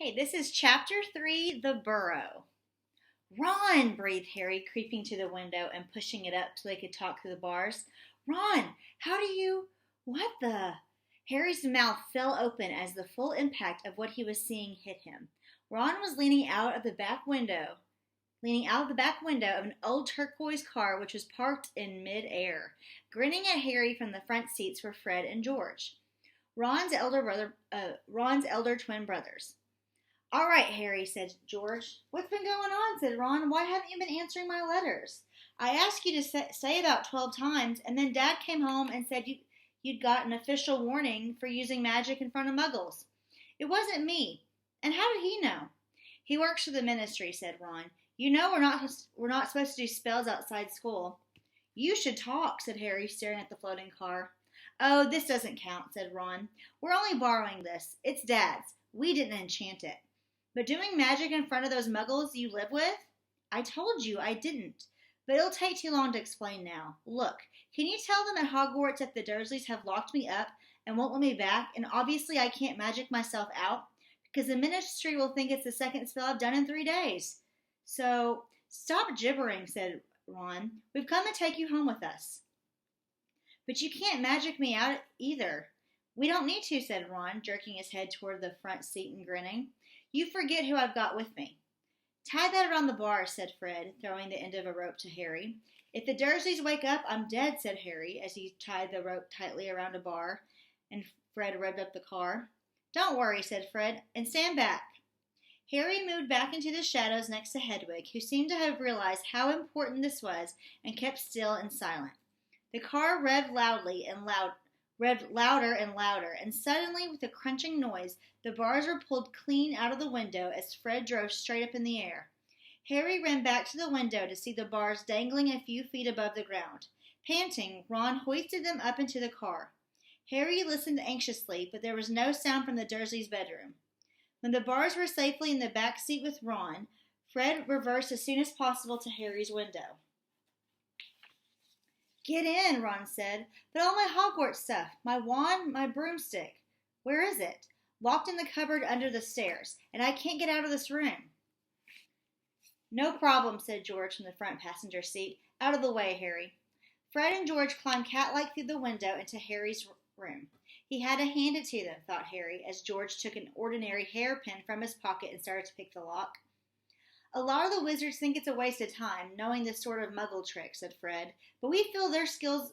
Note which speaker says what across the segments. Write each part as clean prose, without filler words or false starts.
Speaker 1: Okay, this is Chapter 3, The Burrow. Ron, breathed Harry, creeping to the window and pushing it up so they could talk through the bars. Ron, how do you... What the... Harry's mouth fell open as the full impact of what he was seeing hit him. Ron was leaning out of the back window of an old turquoise car which was parked in mid-air. Grinning at Harry from the front seats were Fred and George, Ron's elder twin brothers. "All right, Harry," said George. "What's been going on?" said Ron. "Why haven't you been answering my letters? I asked you to say about 12 times, and then Dad came home and said you'd got an official warning for using magic in front of muggles. It wasn't me. And how did he know?" "He works for the ministry," said Ron. "You know we're not supposed to do spells outside school." "You should talk," said Harry, staring at the floating car. "Oh, this doesn't count," said Ron. "We're only borrowing this. It's Dad's. We didn't enchant it. But doing magic in front of those muggles you live with? I told you I didn't. But it'll take too long to explain now. Look, can you tell them at Hogwarts that the Dursleys have locked me up and won't let me back, and obviously I can't magic myself out, because the ministry will think it's the second spell I've done in 3 days. So, stop gibbering," said Ron. "We've come to take you home with us." "But you can't magic me out either." "We don't need to," said Ron, jerking his head toward the front seat and grinning. "You forget who I've got with me." "Tie that around the bar," said Fred, throwing the end of a rope to Harry. "If the Dursleys wake up, I'm dead," said Harry, as he tied the rope tightly around a bar, and Fred revved up the car. "Don't worry," said Fred, "and stand back." Harry moved back into the shadows next to Hedwig, who seemed to have realized how important this was and kept still and silent. The car revved louder and louder, and suddenly, with a crunching noise, the bars were pulled clean out of the window as Fred drove straight up in the air. Harry ran back to the window to see the bars dangling a few feet above the ground. Panting, Ron hoisted them up into the car. Harry listened anxiously, but there was no sound from the Dursleys' bedroom. When the bars were safely in the back seat with Ron, Fred reversed as soon as possible to Harry's window. "Get in," Ron said. "But all my Hogwarts stuff, my wand, my broomstick. Where is it?" "Locked in the cupboard under the stairs, and I can't get out of this room." "No problem," said George from the front passenger seat. "Out of the way, Harry." Fred and George climbed cat-like through the window into Harry's room. He had to hand it to them, thought Harry, as George took an ordinary hairpin from his pocket and started to pick the lock. "A lot of the wizards think it's a waste of time, knowing this sort of muggle trick," said Fred, "but we feel their skills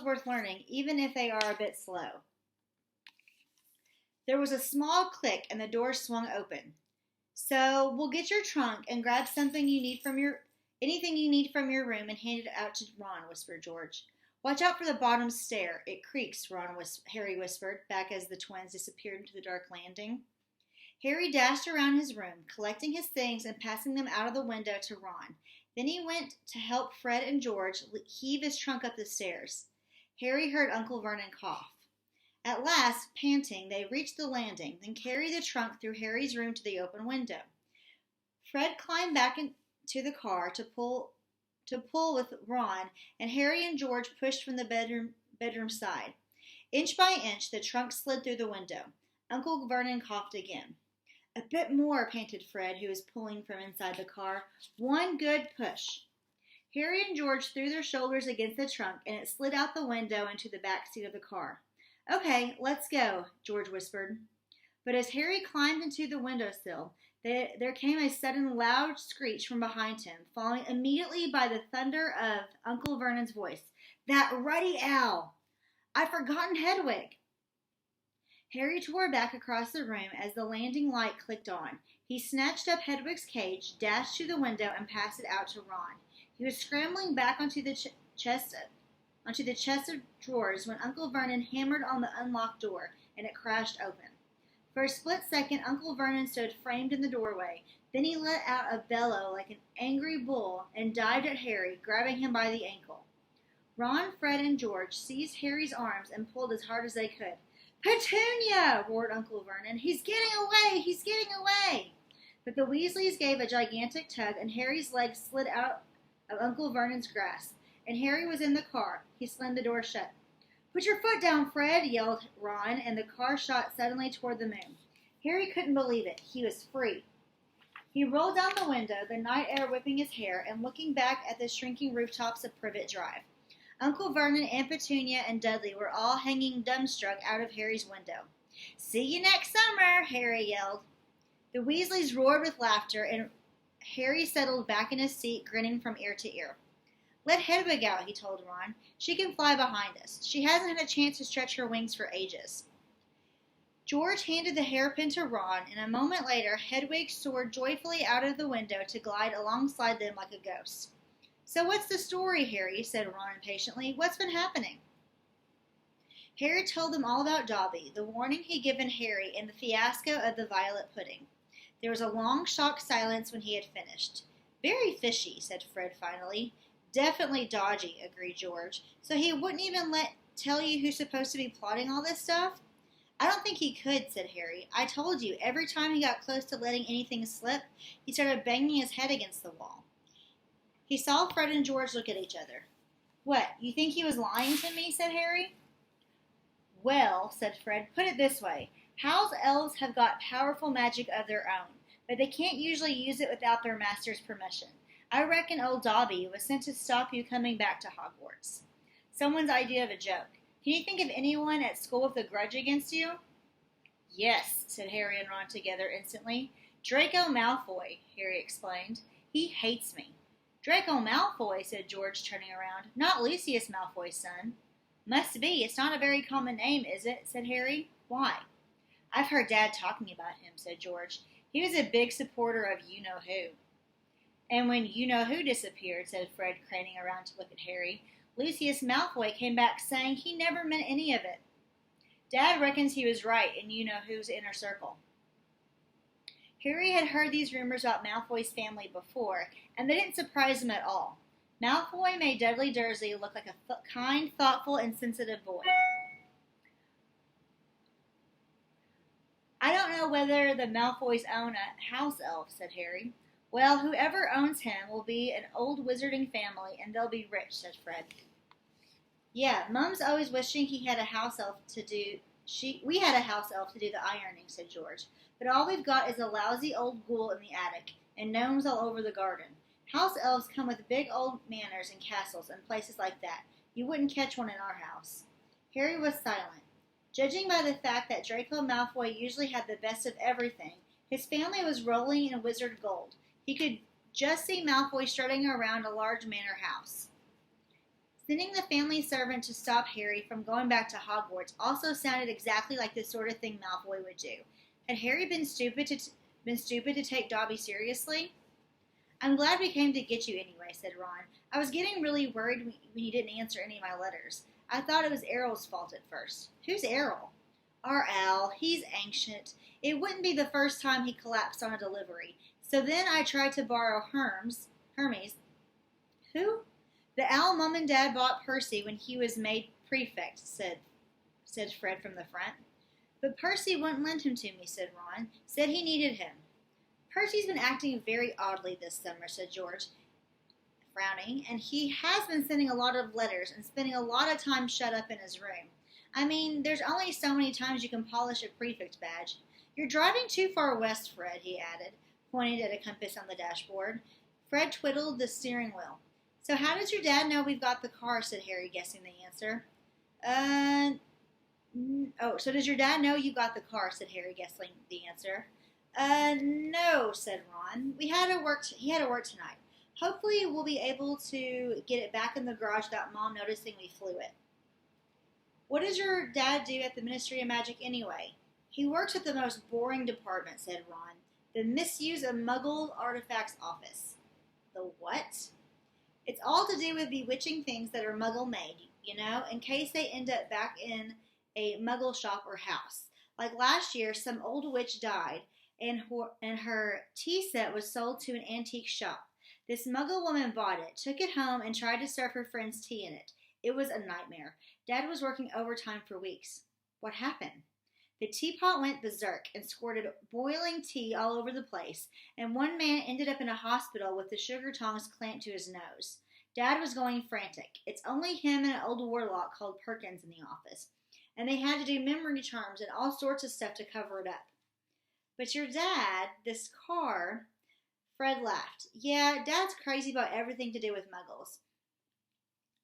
Speaker 1: worth learning, even if they are a bit slow." There was a small click and the door swung open. "So, we'll get your trunk and grab anything you need from your room and hand it out to Ron," whispered George. "Watch out for the bottom stair. It creaks," Harry whispered, back as the twins disappeared into the dark landing. Harry dashed around his room, collecting his things and passing them out of the window to Ron. Then he went to help Fred and George heave his trunk up the stairs. Harry heard Uncle Vernon cough. At last, panting, they reached the landing, then carried the trunk through Harry's room to the open window. Fred climbed back into the car to pull with Ron, and Harry and George pushed from the bedroom side. Inch by inch, the trunk slid through the window. Uncle Vernon coughed again. "A bit more," panted Fred, who was pulling from inside the car. "One good push." Harry and George threw their shoulders against the trunk, and it slid out the window into the back seat of the car. "Okay, let's go," George whispered. But as Harry climbed into the windowsill, there came a sudden loud screech from behind him, followed immediately by the thunder of Uncle Vernon's voice. "That ruddy owl! I'd forgotten Hedwig!" Harry tore back across the room as the landing light clicked on. He snatched up Hedwig's cage, dashed to the window, and passed it out to Ron. He was scrambling back onto the chest of drawers when Uncle Vernon hammered on the unlocked door, and it crashed open. For a split second, Uncle Vernon stood framed in the doorway. Then he let out a bellow like an angry bull and dived at Harry, grabbing him by the ankle. Ron, Fred, and George seized Harry's arms and pulled as hard as they could. "Petunia!" roared Uncle Vernon. "He's getting away! He's getting away!" But the Weasleys gave a gigantic tug, and Harry's legs slid out of Uncle Vernon's grasp, and Harry was in the car. He slammed the door shut. "Put your foot down, Fred!" yelled Ron, and the car shot suddenly toward the moon. Harry couldn't believe it. He was free. He rolled down the window, the night air whipping his hair, and looking back at the shrinking rooftops of Privet Drive. Uncle Vernon, Aunt Petunia, and Dudley were all hanging dumbstruck out of Harry's window. "See you next summer," Harry yelled. The Weasleys roared with laughter, and Harry settled back in his seat, grinning from ear to ear. "Let Hedwig out," he told Ron. "She can fly behind us. She hasn't had a chance to stretch her wings for ages." George handed the hairpin to Ron, and a moment later, Hedwig soared joyfully out of the window to glide alongside them like a ghost. "So what's the story, Harry?" said Ron impatiently. "What's been happening?" Harry told them all about Dobby, the warning he'd given Harry, and the fiasco of the violet pudding. There was a long, shocked silence when he had finished. "Very fishy," said Fred finally. "Definitely dodgy," agreed George. "So he wouldn't even tell you who's supposed to be plotting all this stuff?" "I don't think he could," said Harry. "I told you, every time he got close to letting anything slip, he started banging his head against the wall." He saw Fred and George look at each other. "What, you think he was lying to me?" said Harry. "Well," said Fred, "put it this way. House elves have got powerful magic of their own, but they can't usually use it without their master's permission. I reckon old Dobby was sent to stop you coming back to Hogwarts. Someone's idea of a joke. Can you think of anyone at school with a grudge against you?" "Yes," said Harry and Ron together instantly. "Draco Malfoy," Harry explained. "He hates me." "Draco Malfoy," said George, turning around. "Not Lucius Malfoy's son." "Must be. It's not a very common name, is it?" said Harry. "Why?" "I've heard Dad talking about him," said George. "He was a big supporter of you-know-who." "And when you-know-who disappeared," said Fred, craning around to look at Harry, "Lucius Malfoy came back saying he never meant any of it. Dad reckons he was right in you-know-who's inner circle." Harry had heard these rumors about Malfoy's family before, and they didn't surprise him at all. Malfoy made Dudley Dursley look like a kind, thoughtful, and sensitive boy. "I don't know whether the Malfoys own a house elf," said Harry. "Well, whoever owns him will be an old wizarding family, and they'll be rich," said Fred. "Yeah, Mum's always wishing he had a house elf to do. We had a house elf to do the ironing," said George. "But all we've got is a lousy old ghoul in the attic, and gnomes all over the garden. House elves come with big old manors and castles and places like that. You wouldn't catch one in our house." Harry was silent. Judging by the fact that Draco Malfoy usually had the best of everything, his family was rolling in wizard gold. He could just see Malfoy strutting around a large manor house. Sending the family servant to stop Harry from going back to Hogwarts also sounded exactly like the sort of thing Malfoy would do. Had Harry been stupid to take Dobby seriously? "I'm glad we came to get you anyway," said Ron. "I was getting really worried when you didn't answer any of my letters. I thought it was Errol's fault at first." "Who's Errol?" "Our Al. He's ancient. It wouldn't be the first time he collapsed on a delivery. So then I tried to borrow Hermes. Who?" "The owl Mum and Dad bought Percy when he was made prefect," said Fred from the front. "But Percy wouldn't lend him to me," said Ron. "Said he needed him." "Percy's been acting very oddly this summer," said George, frowning, "and he has been sending a lot of letters and spending a lot of time shut up in his room. I mean, there's only so many times you can polish a prefect badge. You're driving too far west, Fred," he added, pointing at a compass on the dashboard. Fred twiddled the steering wheel. "So how does your dad know we've got the car?" said Harry, guessing the answer. So does your dad know you got the car?" said Harry, guessing the answer. No," said Ron. He had to work tonight. Hopefully we'll be able to get it back in the garage without Mom noticing we flew it." "What does your dad do at the Ministry of Magic anyway?" "He works at the most boring department," said Ron. "The Misuse of Muggle Artifacts Office." "The what?" "It's all to do with bewitching things that are Muggle-made, in case they end up back in a Muggle shop or house. Like last year, some old witch died, and her tea set was sold to an antique shop. This Muggle woman bought it, took it home, and tried to serve her friends tea in it. It was a nightmare. Dad was working overtime for weeks." "What happened?" "The teapot went berserk and squirted boiling tea all over the place, and one man ended up in a hospital with the sugar tongs clamped to his nose. Dad was going frantic. It's only him and an old warlock called Perkins in the office, and they had to do memory charms and all sorts of stuff to cover it up." But your dad, this car. Fred laughed. Yeah, Dad's crazy about everything to do with muggles.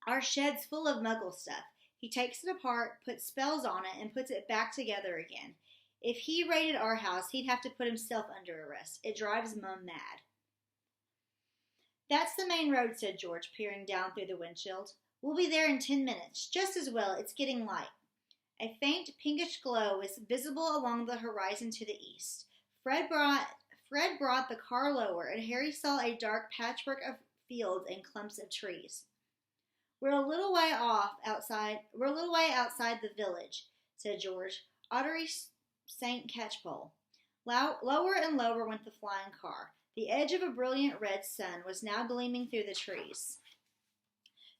Speaker 1: Our shed's full of muggle stuff. He takes it apart, puts spells on it, and puts it back together again. If he raided our house, he'd have to put himself under arrest. It drives Mum mad. That's the main road, said George, peering down through the windshield. We'll be there in 10 minutes. Just as well, it's getting light. A faint pinkish glow was visible along the horizon to the east. Fred brought the car lower, and Harry saw a dark patchwork of fields and clumps of trees. We're a little way outside the village, said George. Ottery St. Catchpole. Lower and lower went the flying car. The edge of a brilliant red sun was now gleaming through the trees.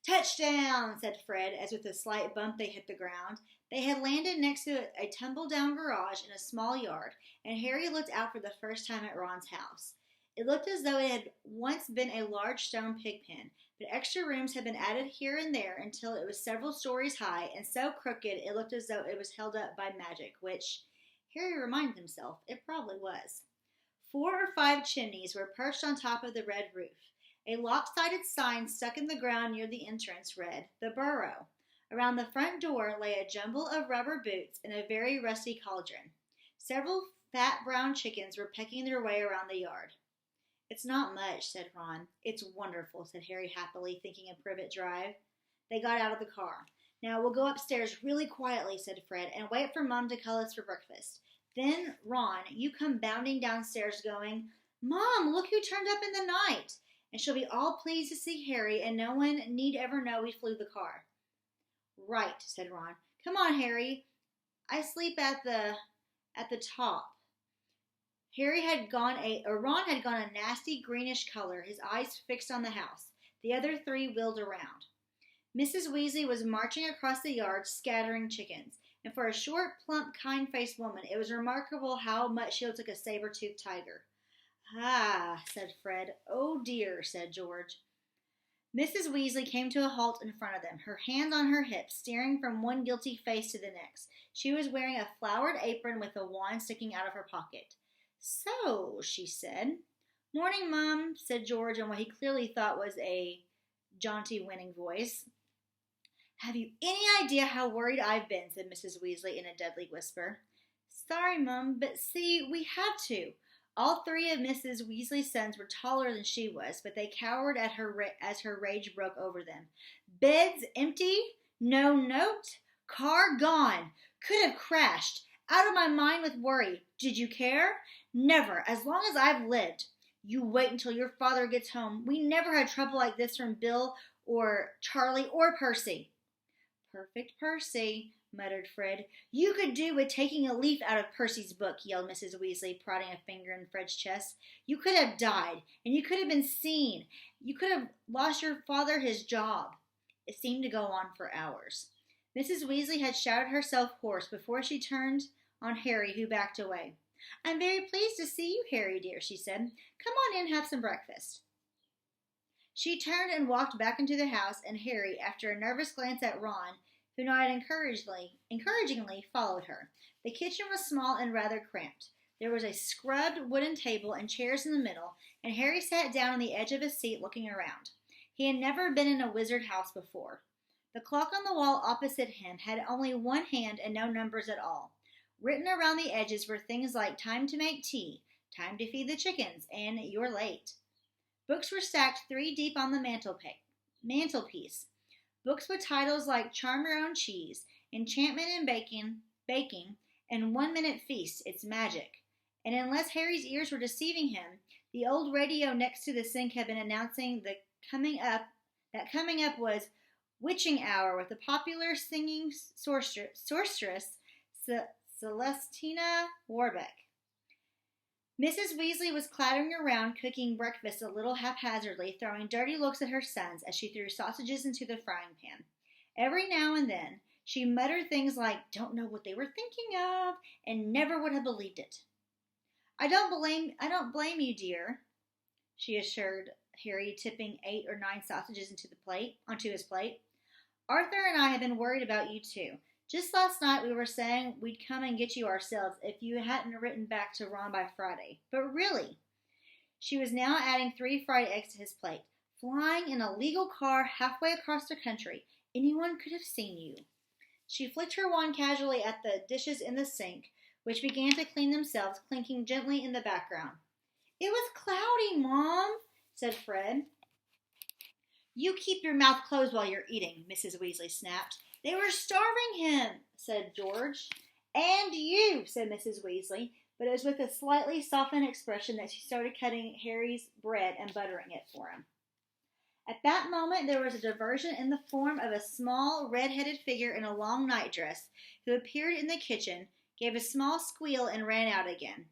Speaker 1: Touchdown, said Fred, as with a slight bump they hit the ground. They had landed next to a tumble-down garage in a small yard, and Harry looked out for the first time at Ron's house. It looked as though it had once been a large stone pig pen, but extra rooms had been added here and there until it was several stories high and so crooked it looked as though it was held up by magic, which, Harry reminded himself, it probably was. 4 or 5 chimneys were perched on top of the red roof. A lopsided sign stuck in the ground near the entrance read, The Burrow. Around the front door lay a jumble of rubber boots and a very rusty cauldron. Several fat brown chickens were pecking their way around the yard. It's not much, said Ron. It's wonderful, said Harry happily, thinking of Privet Drive. They got out of the car. Now we'll go upstairs really quietly, said Fred, and wait for Mum to call us for breakfast. Then, Ron, you come bounding downstairs going, Mom, look who turned up in the night. And she'll be all pleased to see Harry, and no one need ever know we flew the car. Right, said Ron. Come on, Harry. I sleep at the top. Ron had gone a nasty greenish color, his eyes fixed on the house. The other 3 wheeled around. Mrs. Weasley was marching across the yard, scattering chickens, and for a short, plump, kind-faced woman, it was remarkable how much she looked like a saber-toothed tiger. Ah, said Fred. Oh, dear, said George. Mrs. Weasley came to a halt in front of them, her hands on her hips, staring from one guilty face to the next. She was wearing a flowered apron with a wand sticking out of her pocket. So, she said. Morning, Mum, said George in what he clearly thought was a jaunty, winning voice. Have you any idea how worried I've been, said Mrs. Weasley in a deadly whisper. Sorry, Mum, but see, we have to. All 3 of Mrs. Weasley's sons were taller than she was, but they cowered at as her rage broke over them. Beds empty, no note, car gone, could have crashed, out of my mind with worry. Did you care? Never, as long as I've lived. You wait until your father gets home. We never had trouble like this from Bill or Charlie or Percy. Perfect Percy, muttered Fred. You could do with taking a leaf out of Percy's book, yelled Mrs. Weasley, prodding a finger in Fred's chest. You could have died, and you could have been seen. You could have lost your father his job. It seemed to go on for hours. Mrs. Weasley had shouted herself hoarse before she turned on Harry, who backed away. I'm very pleased to see you, Harry, dear, she said. Come on in, have some breakfast. She turned and walked back into the house, and Harry, after a nervous glance at Ron, who nodded encouragingly, followed her. The kitchen was small and rather cramped. There was a scrubbed wooden table and chairs in the middle, and Harry sat down on the edge of his seat looking around. He had never been in a wizard house before. The clock on the wall opposite him had only 1 hand and no numbers at all. Written around the edges were things like time to make tea, time to feed the chickens, and you're late. Books were stacked 3 deep on the mantelpiece. Books with titles like Charm Your Own Cheese, Enchantment in Baking, and 1 Minute Feast, It's Magic. And unless Harry's ears were deceiving him, the old radio next to the sink had been announcing that coming up was Witching Hour with the popular singing sorceress Celestina Warbeck. Mrs. Weasley was clattering around, cooking breakfast a little haphazardly, throwing dirty looks at her sons as she threw sausages into the frying pan. Every now and then, she muttered things like, don't know what they were thinking of, and never would have believed it. I don't blame you, dear, she assured Harry, tipping 8 or 9 sausages onto his plate. Arthur and I have been worried about you, too. Just last night we were saying we'd come and get you ourselves if you hadn't written back to Ron by Friday. But really, she was now adding 3 fried eggs to his plate. Flying in a legal car halfway across the country. Anyone could have seen you. She flicked her wand casually at the dishes in the sink, which began to clean themselves, clinking gently in the background. It was cloudy, Mom, said Fred. You keep your mouth closed while you're eating, Mrs. Weasley snapped. They were starving him, said George. And you, said Mrs. Weasley, but it was with a slightly softened expression that she started cutting Harry's bread and buttering it for him. At that moment, there was a diversion in the form of a small, red-headed figure in a long nightdress who appeared in the kitchen, gave a small squeal, and ran out again.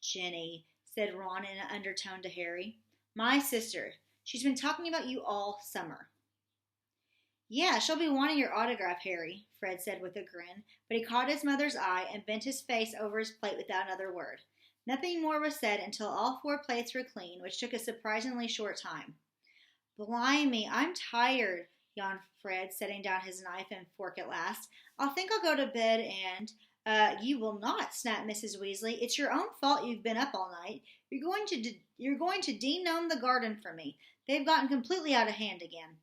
Speaker 1: Jenny, said Ron in an undertone to Harry. My sister. She's been talking about you all summer. Yeah, she'll be wanting your autograph, Harry, Fred said with a grin, but he caught his mother's eye and bent his face over his plate without another word. Nothing more was said until all 4 plates were clean, which took a surprisingly short time. Blimey, I'm tired, yawned Fred, setting down his knife and fork at last. I think I'll go to bed and... You will not, snapped Mrs. Weasley. It's your own fault you've been up all night. You're going to denome the garden for me. They've gotten completely out of hand again.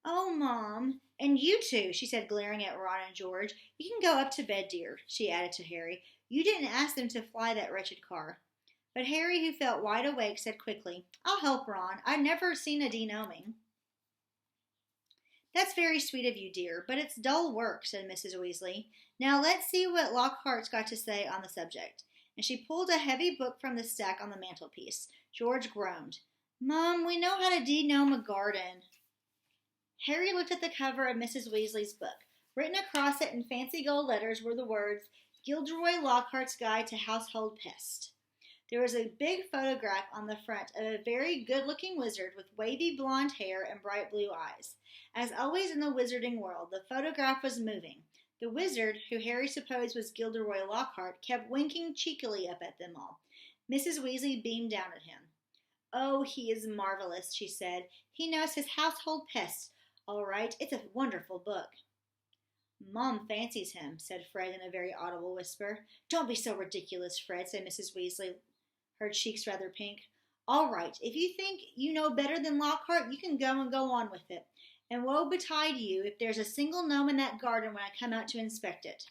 Speaker 1: Oh, Mom, and you too, she said, glaring at Ron and George. You can go up to bed, dear, she added to Harry. You didn't ask them to fly that wretched car. But Harry, who felt wide awake, said quickly, I'll help Ron. I've never seen a denoming. That's very sweet of you, dear, but it's dull work, said Mrs. Weasley. Now let's see what Lockhart's got to say on the subject. And she pulled a heavy book from the stack on the mantelpiece. George groaned. Mom, we know how to denome a garden. Harry looked at the cover of Mrs. Weasley's book. Written across it in fancy gold letters were the words, Gilderoy Lockhart's Guide to Household Pests. There was a big photograph on the front of a very good-looking wizard with wavy blonde hair and bright blue eyes. As always in the wizarding world, the photograph was moving. The wizard, who Harry supposed was Gilderoy Lockhart, kept winking cheekily up at them all. Mrs. Weasley beamed down at him. Oh, he is marvelous, she said. He knows his household pests. All right, it's a wonderful book. Mom fancies him, said Fred in a very audible whisper. Don't be so ridiculous, Fred, said Mrs. Weasley, her cheeks rather pink. All right, if you think you know better than Lockhart, you can go on with it. And woe betide you if there's a single gnome in that garden when I come out to inspect it.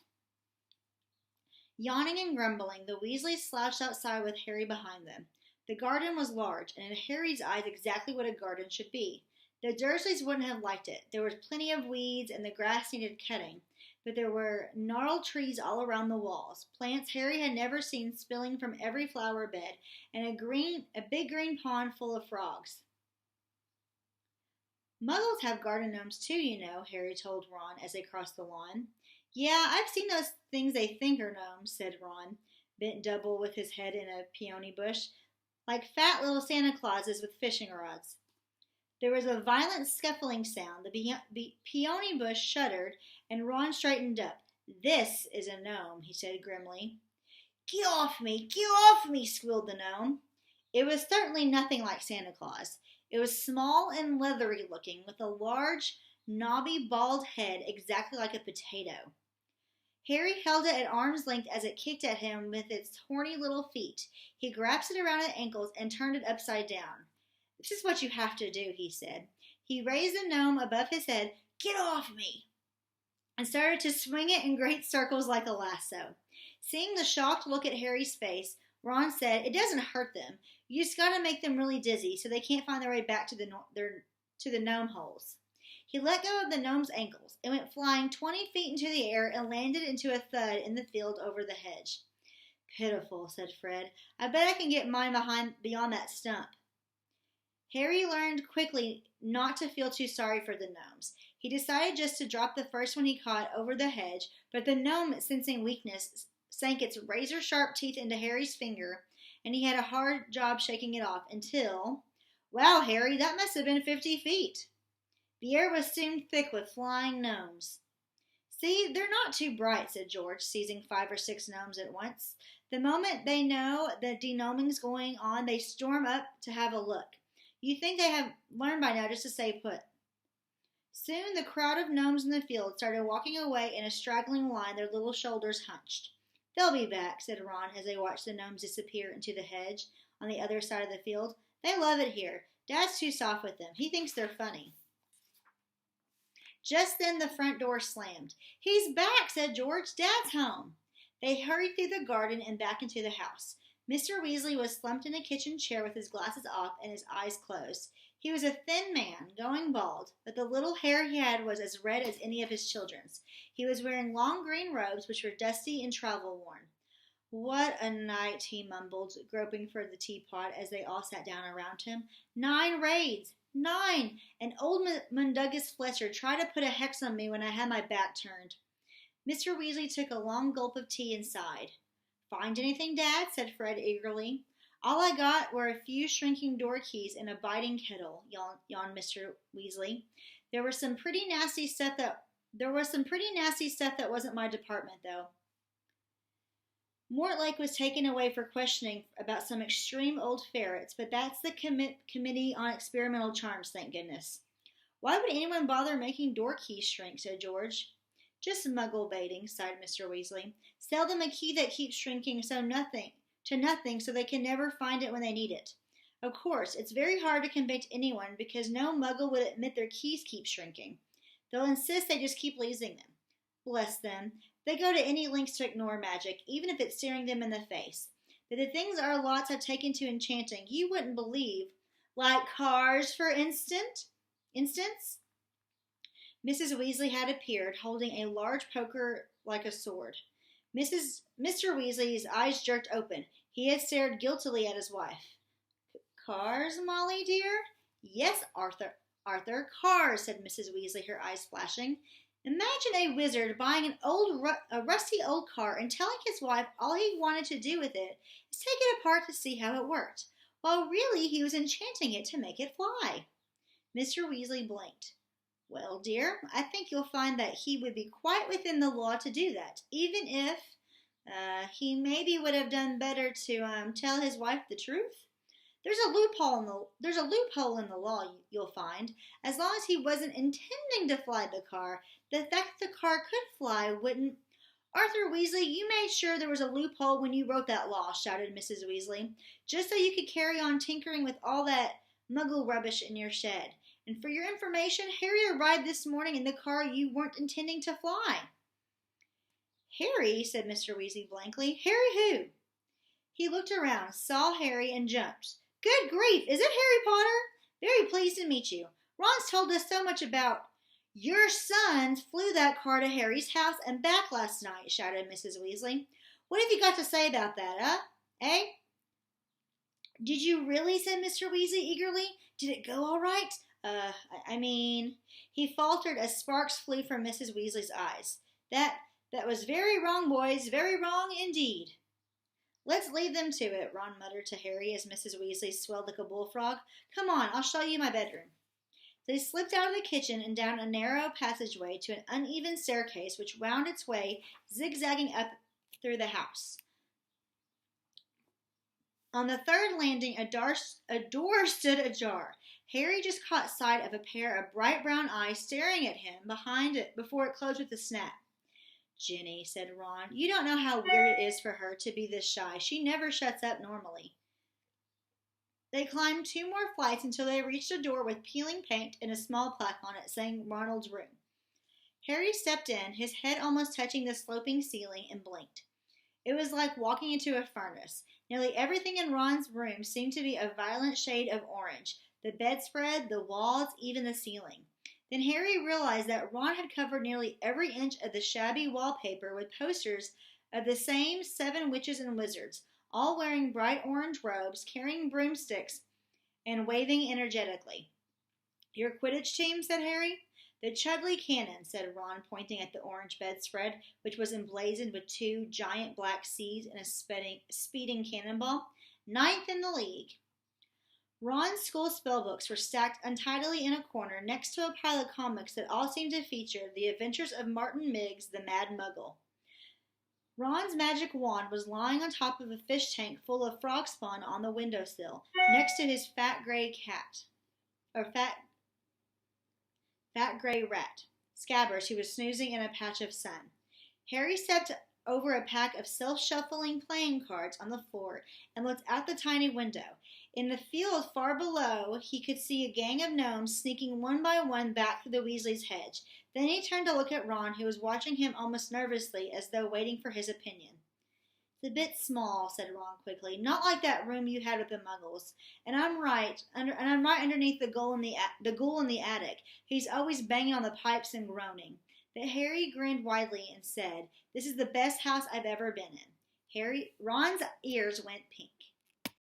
Speaker 1: Yawning and grumbling, the Weasleys slouched outside with Harry behind them. The garden was large, and in Harry's eyes exactly what a garden should be. The Dursleys wouldn't have liked it. There was plenty of weeds, and the grass needed cutting, but there were gnarled trees all around the walls, plants Harry had never seen spilling from every flower bed, and a big green pond full of frogs. Muggles have garden gnomes too, you know, Harry told Ron as they crossed the lawn. Yeah, I've seen those things they think are gnomes, said Ron, bent double with his head in a peony bush, like fat little Santa Clauses with fishing rods. There was a violent scuffling sound. The peony bush shuddered, and Ron straightened up. This is a gnome, he said grimly. Get off me, squealed the gnome. It was certainly nothing like Santa Claus. It was small and leathery looking, with a large, knobby, bald head exactly like a potato. Harry held it at arm's length as it kicked at him with its horny little feet. He grasped it around its ankles and turned it upside down. This is what you have to do, he said. He raised the gnome above his head, Get off me, and started to swing it in great circles like a lasso. Seeing the shocked look at Harry's face, Ron said, It doesn't hurt them. You just got to make them really dizzy so they can't find their way back to the gnome holes. He let go of the gnome's ankles. It went flying 20 feet into the air and landed into a thud in the field over the hedge. Pitiful, said Fred. I bet I can get mine beyond that stump. Harry learned quickly not to feel too sorry for the gnomes. He decided just to drop the first one he caught over the hedge, but the gnome, sensing weakness, sank its razor-sharp teeth into Harry's finger, and he had a hard job shaking it off until... Wow, Harry, that must have been 50 feet. The air was soon thick with flying gnomes. See, they're not too bright, said George, seizing 5 or 6 gnomes at once. The moment they know the denoming's going on, they storm up to have a look. You think they have learned by now just to stay put. Soon the crowd of gnomes in the field started walking away in a straggling line, their little shoulders hunched. "They'll be back," said Ron as they watched the gnomes disappear into the hedge on the other side of the field. "They love it here. Dad's too soft with them. He thinks they're funny." Just then the front door slammed. "He's back," said George. "Dad's home." They hurried through the garden and back into the house. Mr. Weasley was slumped in a kitchen chair with his glasses off and his eyes closed. He was a thin man, going bald, but the little hair he had was as red as any of his children's. He was wearing long green robes, which were dusty and travel-worn. "What a night," he mumbled, groping for the teapot as they all sat down around him. 9 raids! 9! And old Mundungus Fletcher tried to put a hex on me when I had my back turned. Mr. Weasley took a long gulp of tea and sighed. "Find anything, Dad?" said Fred eagerly. "All I got were a few shrinking door keys and a biting kettle," yawned Mr. Weasley. There was some pretty nasty stuff that wasn't my department, though." Mortlake was taken away for questioning about some extreme old ferrets, but that's the Committee on Experimental Charms, thank goodness. "Why would anyone bother making door keys shrink?" said George. "Just muggle baiting," sighed Mr. Weasley. "Sell them a key that keeps shrinking to nothing so they can never find it when they need it. Of course, it's very hard to convince anyone because no muggle would admit their keys keep shrinking. They'll insist they just keep losing them. Bless them. They go to any lengths to ignore magic, even if it's staring them in the face. But the things our lots have taken to enchanting, you wouldn't believe. Like cars, for instance?" Mrs. Weasley had appeared, holding a large poker like a sword. Mr. Weasley's eyes jerked open. He had stared guiltily at his wife. "Cars, Molly, dear?" "Yes, Arthur, cars," said Mrs. Weasley, her eyes flashing. "Imagine a wizard buying a rusty old car and telling his wife all he wanted to do with it is take it apart to see how it worked, while really he was enchanting it to make it fly." Mr. Weasley blinked. "Well, dear, I think you'll find that he would be quite within the law to do that, even if he maybe would have done better to tell his wife the truth. There's a loophole in the law, you'll find. As long as he wasn't intending to fly the car, the fact that the car could fly wouldn't—" "Arthur Weasley, you made sure there was a loophole when you wrote that law," shouted Mrs. Weasley, "just so you could carry on tinkering with all that muggle rubbish in your shed. And for your information, Harry arrived this morning in the car you weren't intending to fly." "Harry?" said Mr. Weasley blankly. "Harry who?" He looked around, saw Harry, and jumped. "Good grief! Is it Harry Potter? Very pleased to meet you. Ron's told us so much about—" "Your sons flew that car to Harry's house and back last night," shouted Mrs. Weasley. "What have you got to say about that, Eh?" "Did you really?" said Mr. Weasley eagerly. "Did it go all right? I mean—" He faltered as sparks flew from Mrs. Weasley's eyes. That was very wrong, boys. Very wrong indeed." "Let's leave them to it," Ron muttered to Harry as Mrs. Weasley swelled like a bullfrog. "Come on, I'll show you my bedroom." They slipped out of the kitchen and down a narrow passageway to an uneven staircase which wound its way, zigzagging up through the house. On the third landing, a door stood ajar. Harry just caught sight of a pair of bright brown eyes staring at him behind it before it closed with a snap. "Ginny," said Ron, "you don't know how weird it is for her to be this shy. She never shuts up normally." They climbed 2 more flights until they reached a door with peeling paint and a small plaque on it saying Ronald's room. Harry stepped in, his head almost touching the sloping ceiling, and blinked. It was like walking into a furnace. Nearly everything in Ron's room seemed to be a violent shade of orange. The bedspread, the walls, even the ceiling. Then Harry realized that Ron had covered nearly every inch of the shabby wallpaper with posters of the same 7 witches and wizards, all wearing bright orange robes, carrying broomsticks, and waving energetically. "Your Quidditch team?" said Harry. "The Chudley Cannon," said Ron, pointing at the orange bedspread, which was emblazoned with 2 giant black C's and a speeding cannonball. "9th in the league." Ron's school spellbooks were stacked untidily in a corner next to a pile of comics that all seemed to feature the adventures of Martin Miggs, the Mad Muggle. Ron's magic wand was lying on top of a fish tank full of frog spawn on the windowsill, next to his fat fat gray rat, Scabbers, who was snoozing in a patch of sun. Harry stepped over a pack of self-shuffling playing cards on the floor and looked out the tiny window. In the field far below, he could see a gang of gnomes sneaking one by one back through the Weasley's hedge. Then he turned to look at Ron, who was watching him almost nervously, as though waiting for his opinion. "It's a bit small," said Ron quickly. "Not like that room you had with the Muggles. And I'm right underneath the ghoul in the attic. He's always banging on the pipes and groaning." But Harry grinned widely and said, "This is the best house I've ever been in." Ron's ears went pink.